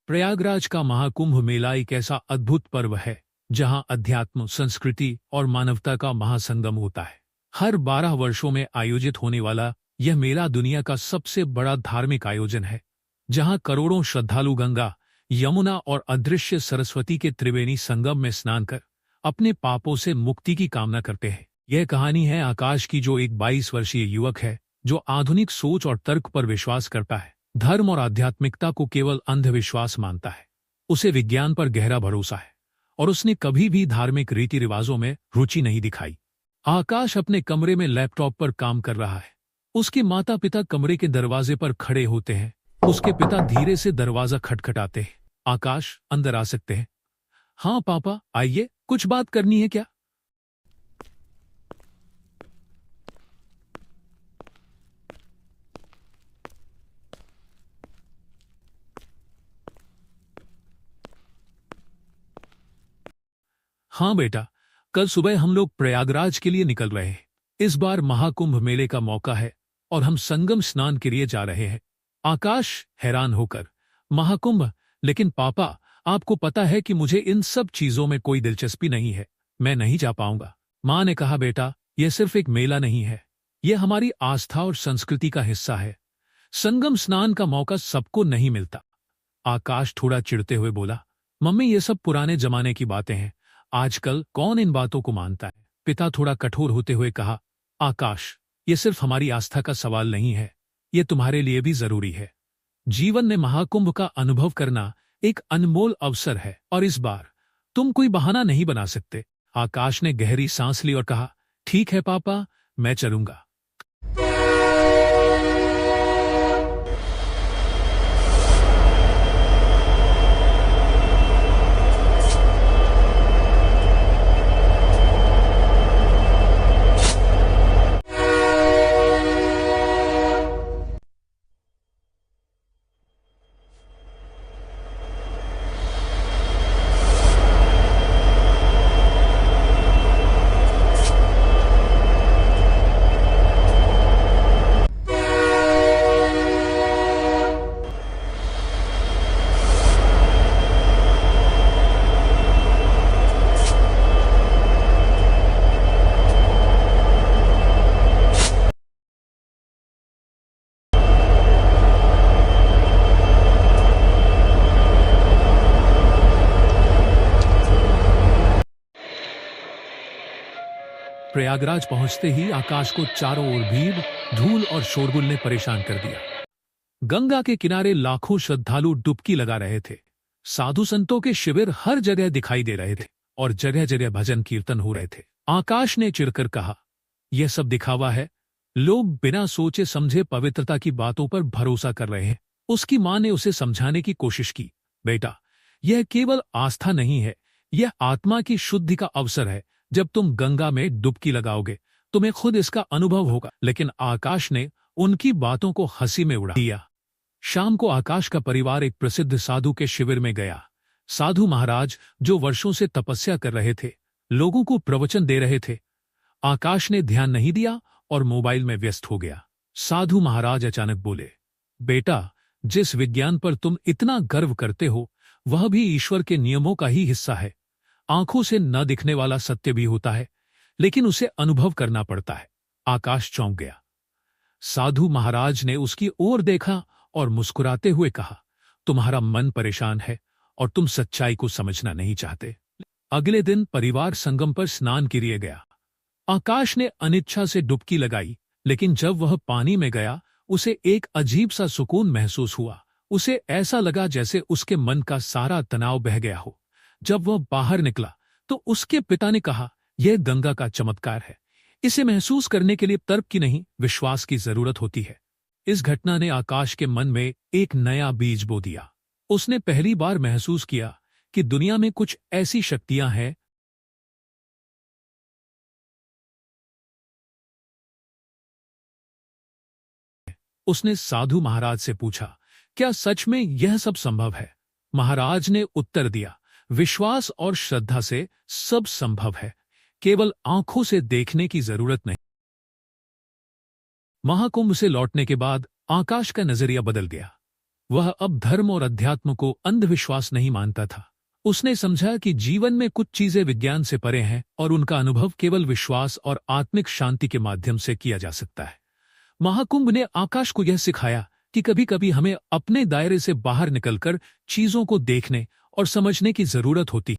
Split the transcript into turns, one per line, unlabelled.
प्रयागराज का महाकुंभ मेला एक ऐसा अद्भुत पर्व है जहां अध्यात्म, संस्कृति और मानवता का महासंगम होता है। हर 12 वर्षों में आयोजित होने वाला यह मेला दुनिया का सबसे बड़ा धार्मिक आयोजन है, जहां करोड़ों श्रद्धालु गंगा, यमुना और अदृश्य सरस्वती के त्रिवेणी संगम में स्नान कर अपने पापों से मुक्ति की कामना करते हैं। यह कहानी है आकाश की, जो एक 22 वर्षीय युवक है जो आधुनिक सोच और तर्क पर विश्वास करता है, धर्म और आध्यात्मिकता को केवल अंधविश्वास मानता है। उसे विज्ञान पर गहरा भरोसा है और उसने कभी भी धार्मिक रीति रिवाजों में रुचि नहीं दिखाई। आकाश अपने कमरे में लैपटॉप पर काम कर रहा है। उसके माता पिता कमरे के दरवाजे पर खड़े होते हैं। उसके पिता धीरे से दरवाजा खटखटाते हैं। आकाश, अंदर आ सकते हैं? हाँ पापा, आइए, कुछ बात करनी है क्या? हाँ बेटा, कल सुबह हम लोग प्रयागराज के लिए निकल रहे हैं। इस बार महाकुंभ मेले का मौका है और हम संगम स्नान के लिए जा रहे हैं। आकाश हैरान होकर, महाकुंभ? लेकिन पापा, आपको पता है कि मुझे इन सब चीजों में कोई दिलचस्पी नहीं है। मैं नहीं जा पाऊंगा। माँ ने कहा, बेटा, यह सिर्फ एक मेला नहीं है, यह हमारी आस्था और संस्कृति का हिस्सा है। संगम स्नान का मौका सबको नहीं मिलता। आकाश थोड़ा चिढ़ते हुए बोला, मम्मी, ये सब पुराने जमाने की बातें हैं। आजकल कौन इन बातों को मानता है? पिता थोड़ा कठोर होते हुए कहा, आकाश, ये सिर्फ हमारी आस्था का सवाल नहीं है, ये तुम्हारे लिए भी जरूरी है। जीवन में महाकुंभ का अनुभव करना एक अनमोल अवसर है और इस बार तुम कोई बहाना नहीं बना सकते। आकाश ने गहरी सांस ली और कहा, ठीक है पापा, मैं चलूंगा। प्रयागराज पहुंचते ही आकाश को चारों ओर भीड़, धूल और शोरगुल ने परेशान कर दिया। गंगा के किनारे लाखों श्रद्धालु डुबकी लगा रहे थे। साधु संतों के शिविर हर जगह दिखाई दे रहे थे और जगह जगह भजन कीर्तन हो रहे थे। आकाश ने चिढ़कर कहा, यह सब दिखावा है। लोग बिना सोचे समझे पवित्रता की बातों पर भरोसा कर रहे हैं। उसकी मां ने उसे समझाने की कोशिश की, बेटा, यह केवल आस्था नहीं है, यह आत्मा की शुद्धि का अवसर है। जब तुम गंगा में डुबकी लगाओगे तुम्हें खुद इसका अनुभव होगा। लेकिन आकाश ने उनकी बातों को हंसी में उड़ा दिया। शाम को आकाश का परिवार एक प्रसिद्ध साधु के शिविर में गया। साधु महाराज, जो वर्षों से तपस्या कर रहे थे, लोगों को प्रवचन दे रहे थे। आकाश ने ध्यान नहीं दिया और मोबाइल में व्यस्त हो गया। साधु महाराज अचानक बोले, बेटा, जिस विज्ञान पर तुम इतना गर्व करते हो वह भी ईश्वर के नियमों का ही हिस्सा है। आंखों से न दिखने वाला सत्य भी होता है, लेकिन उसे अनुभव करना पड़ता है। आकाश चौंक गया। साधु महाराज ने उसकी ओर देखा और मुस्कुराते हुए कहा, तुम्हारा मन परेशान है और तुम सच्चाई को समझना नहीं चाहते। अगले दिन परिवार संगम पर स्नान के लिए गया। आकाश ने अनिच्छा से डुबकी लगाई, लेकिन जब वह पानी में गया उसे एक अजीब सा सुकून महसूस हुआ। उसे ऐसा लगा जैसे उसके मन का सारा तनाव बह गया हो। जब वह बाहर निकला तो उसके पिता ने कहा, यह गंगा का चमत्कार है। इसे महसूस करने के लिए तर्क की नहीं, विश्वास की जरूरत होती है। इस घटना ने आकाश के मन में एक नया बीज बो दिया। उसने पहली बार महसूस किया कि दुनिया में कुछ ऐसी शक्तियां हैं उसने साधु महाराज से पूछा, क्या सच में यह सब संभव है? महाराज ने उत्तर दिया, विश्वास और श्रद्धा से सब संभव है, केवल आंखों से देखने की जरूरत नहीं। महाकुंभ से लौटने के बाद आकाश का नजरिया बदल गया। वह अब धर्म और अध्यात्म को अंधविश्वास नहीं मानता था। उसने समझा कि जीवन में कुछ चीजें विज्ञान से परे हैं और उनका अनुभव केवल विश्वास और आत्मिक शांति के माध्यम से किया जा सकता है। महाकुंभ ने आकाश को यह सिखाया कि कभी-कभी हमें अपने दायरे से बाहर निकलकर चीजों को देखने और समझने की जरूरत होती है।